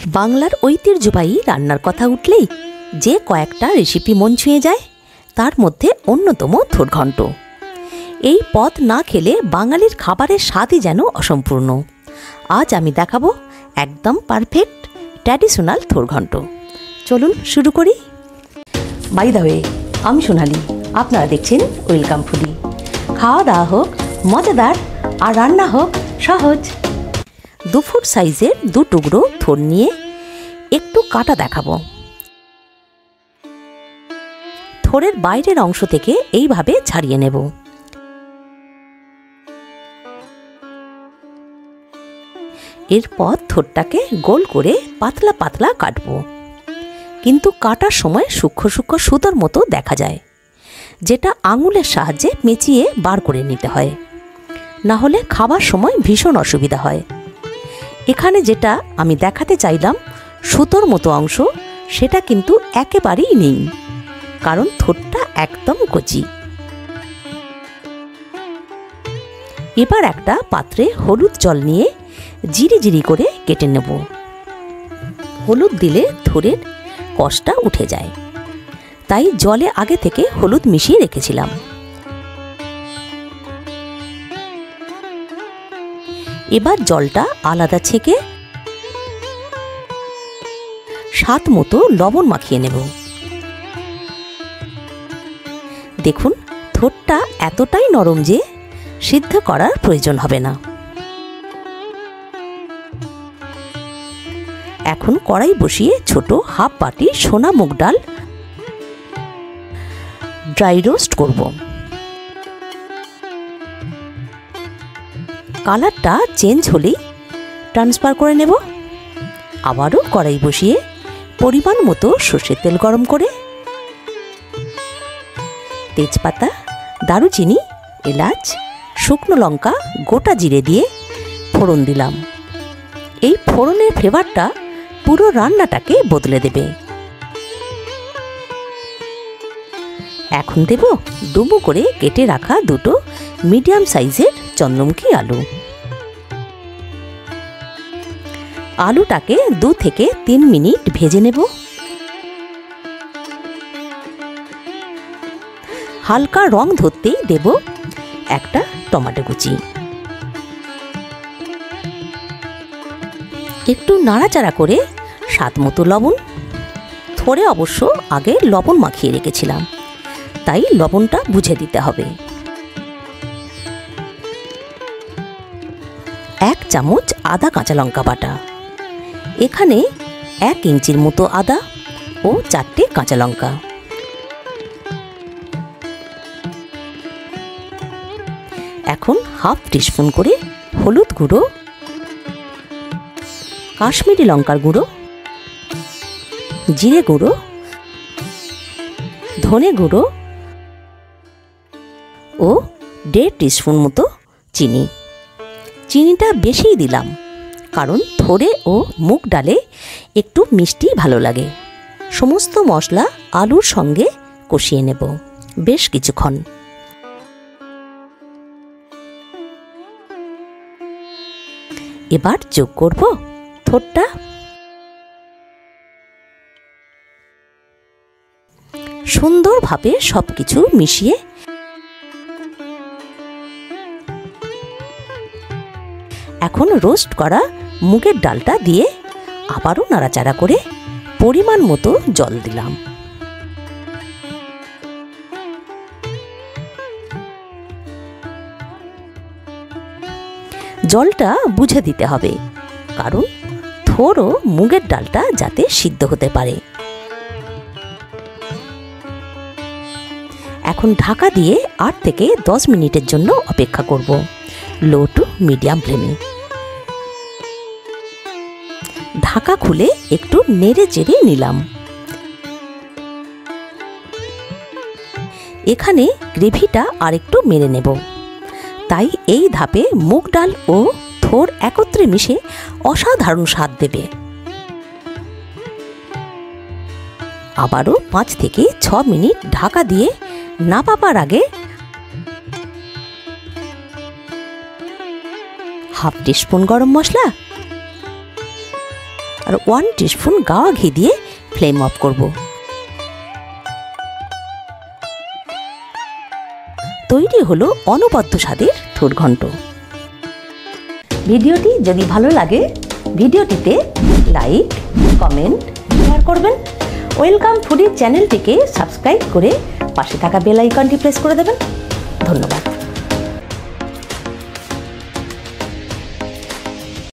বাংলার ঐতিহ্যবাহী রান্নার কথা উঠলেই যে কয়েকটা রেসিপি মন ছুঁয়ে যায় তার মধ্যে অন্যতম থোরঘণ্ট। এই পদ না খেলে বাঙালির খাবারের স্বাদই যেন অসম্পূর্ণ। আজ আমি দেখাবো একদম পারফেক্ট ট্র্যাডিশনাল থোরঘণ্ট। চলুন শুরু করি। বাই দ্য ওয়ে, আমি সোনালি, আপনারা দেখছেন ওয়েলকাম ফুডি। খাওয়া দাওয়া হোক মজাদার আর রান্না হোক সহজ। 2 ফুট সাইজের 2 টুকরো থোর নিয়ে একটু কাটা দেখাবো। থোরের বাইরের অংশ থেকে এইভাবে ছাড়িয়ে নেব। এরপর থোরটাকে গোল করে পাতলা পাতলা কাটবো, কিন্তু কাটার সময় সূক্ষ্ম সূক্ষ্ম সুতোর মতো দেখা যায়, যেটা আঙুলের সাহায্যে পেঁচিয়ে বার করে নিতে হয়, না হলে খাবার সময় ভীষণ অসুবিধা হয়। এখানে যেটা আমি দেখাতে চাইলাম সুতোর মতো অংশ, সেটা কিন্তু একেবারেই নেই, কারণ থোরটা একদম কচি। এবার একটা পাত্রে হলুদ জল নিয়ে জিরি জিরি করে কেটে নেব। হলুদ দিলে থোরের কষটা উঠে যায়, তাই জলে আগে থেকে হলুদ মিশিয়ে রেখেছিলাম। এবার জলটা আলাদা ছেঁকে স্বাদ মতো লবণ মাখিয়ে নেব। দেখুন, থোরটা এতটাই নরম যে সিদ্ধ করার প্রয়োজন হবে না। এখন কড়াই বসিয়ে ছোট হাফ বাটি সোনা মুগ ডাল ড্রাই রোস্ট করব। কালারটা চেঞ্জ হলেই ট্রান্সফার করে নেব। আবারও কড়াই বসিয়ে পরিমাণ মতো সর্ষের তেল গরম করে তেজপাতা, দারুচিনি, এলাচ, শুকনো লঙ্কা, গোটা জিরে দিয়ে ফোড়ন দিলাম। এই ফোড়নের ফ্লেভারটা পুরো রান্নাটাকে বদলে দেবে। এখন দেব ডুবো করে কেটে রাখা 2টো মিডিয়াম সাইজের চন্দ্রমুখী আলু। আলুটাকে 2 থেকে 3 মিনিট ভেজে নেব। হালকা রং ধরতেই দেব একটা টমেটো কুচি। একটু নাড়াচাড়া করে স্বাদ মতো লবণ। থোরে অবশ্য আগে লবণ মাখিয়ে রেখেছিলাম, তাই লবণটা বুঝে দিতে হবে। 1 চামচ আদা কাঁচা লঙ্কা বাটা। এখানে 1 ইঞ্চির মতো আদা ও 4টে কাঁচা লঙ্কা। এখন হাফ টিস্পুন করে হলুদ গুঁড়ো, কাশ্মীরি লঙ্কার গুঁড়ো, জিরে গুঁড়ো, ধনে গুঁড়ো ও 1.5 টিস্পুন মতো চিনি। চিনিটা বেশিই দিলাম, কারণ থোরে ও মুগ ডালে একটু মিষ্টি ভালো লাগে। সমস্ত মশলা আলুর সঙ্গে কষিয়ে নেব বেশ কিছুক্ষণ। এবার যোগ করব থোরটা। সুন্দরভাবে সবকিছু মিশিয়ে এখন রোস্ট করা মুগের ডালটা দিয়ে আবারও নাড়াচাড়া করে পরিমাণ মতো জল দিলাম। জলটা বুঝে দিতে হবে, কারণ থোর ও মুগের ডালটা যাতে সিদ্ধ হতে পারে। এখন ঢাকা দিয়ে 8 থেকে 10 মিনিটের জন্য অপেক্ষা করব, লো টু মিডিয়াম ফ্লেমে। ঢাকা খুলে একটু নেড়ে চেড়ে নিলাম। এখানে গ্রেভিটা আরেকটু মেরে নেব, তাই এই ধাপে মুগ ডাল ও থোর একত্রে মিশে অসাধারণ স্বাদ দেবে। আবারও 5 থেকে 6 মিনিট ঢাকা দিয়ে নামাবার আগে হাফ টিস্পুন গরম মশলা, আর 1 টিস্পুন গাওয়া ঘি দিয়ে ফ্লেম অফ করব। তৈরি হলো অনবদ্য স্বাদের থোড় ঘন্ট। ভিডিওটি যদি ভালো লাগে ভিডিওটিতে লাইক, কমেন্ট, শেয়ার করবেন। ওয়েলকাম ফুডি চ্যানেলটিকে সাবস্ক্রাইব করে পাশে থাকা বেল আইকনটি প্রেস করে দেবেন। ধন্যবাদ।